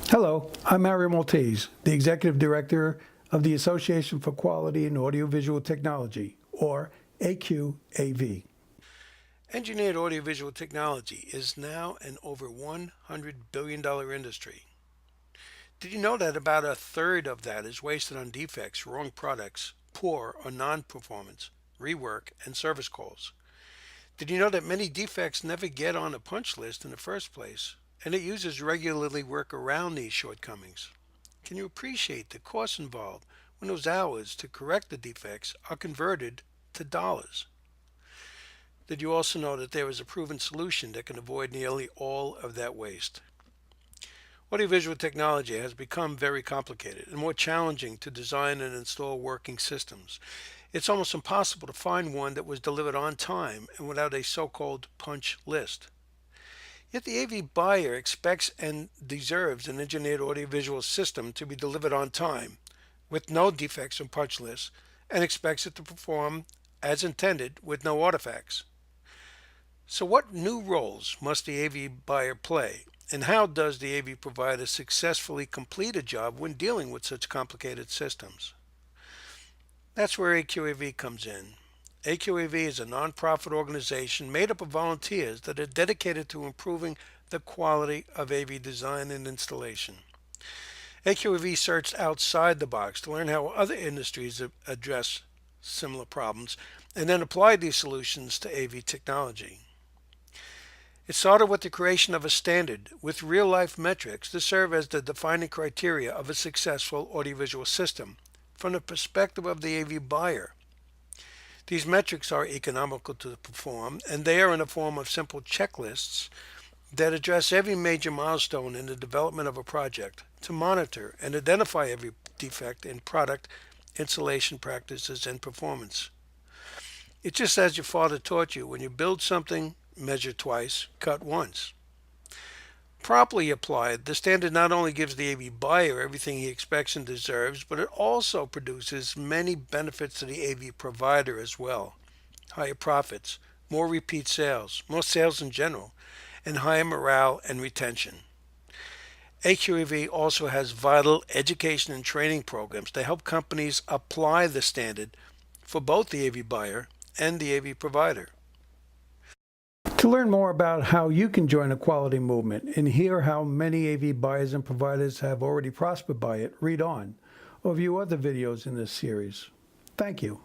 Hello, I'm Mario Maltese, the Executive Director of the Association for Quality in Audiovisual Technology, or AQAV. Engineered audiovisual technology is now an over $100 billion industry. Did you know that about a third of that is wasted on defects, wrong products, poor or non-performance, rework, and service calls? Did you know that many defects never get on a punch list in the first place, and that users regularly work around these shortcomings? Can you appreciate the costs involved when those hours to correct the defects are converted to dollars? Did you also know that there is a proven solution that can avoid nearly all of that waste? Audiovisual technology has become very complicated and more challenging to design and install working systems. It's almost impossible to find one that was delivered on time and without a so-called punch list. Yet the AV buyer expects and deserves an engineered audiovisual system to be delivered on time, with no defects or punch lists, and expects it to perform as intended with no artifacts. So what new roles must the AV buyer play, and how does the AV provider successfully complete a job when dealing with such complicated systems? That's where AQAV comes in. AQAV is a nonprofit organization made up of volunteers that are dedicated to improving the quality of AV design and installation. AQAV searched outside the box to learn how other industries address similar problems and then applied these solutions to AV technology. It started with the creation of a standard with real-life metrics to serve as the defining criteria of a successful audiovisual system from the perspective of the AV buyer. These metrics are economical to perform, and they are in the form of simple checklists that address every major milestone in the development of a project to monitor and identify every defect in product, installation practices, and performance. It's just as your father taught you: when you build something, measure twice, cut once. Properly applied, the standard not only gives the AV buyer everything he expects and deserves, but it also produces many benefits to the AV provider as well. Higher profits, more repeat sales, more sales in general, and higher morale and retention. AQAV also has vital education and training programs to help companies apply the standard for both the AV buyer and the AV provider. To learn more about how you can join the quality movement and hear how many AV buyers and providers have already prospered by it, read on or view other videos in this series. Thank you.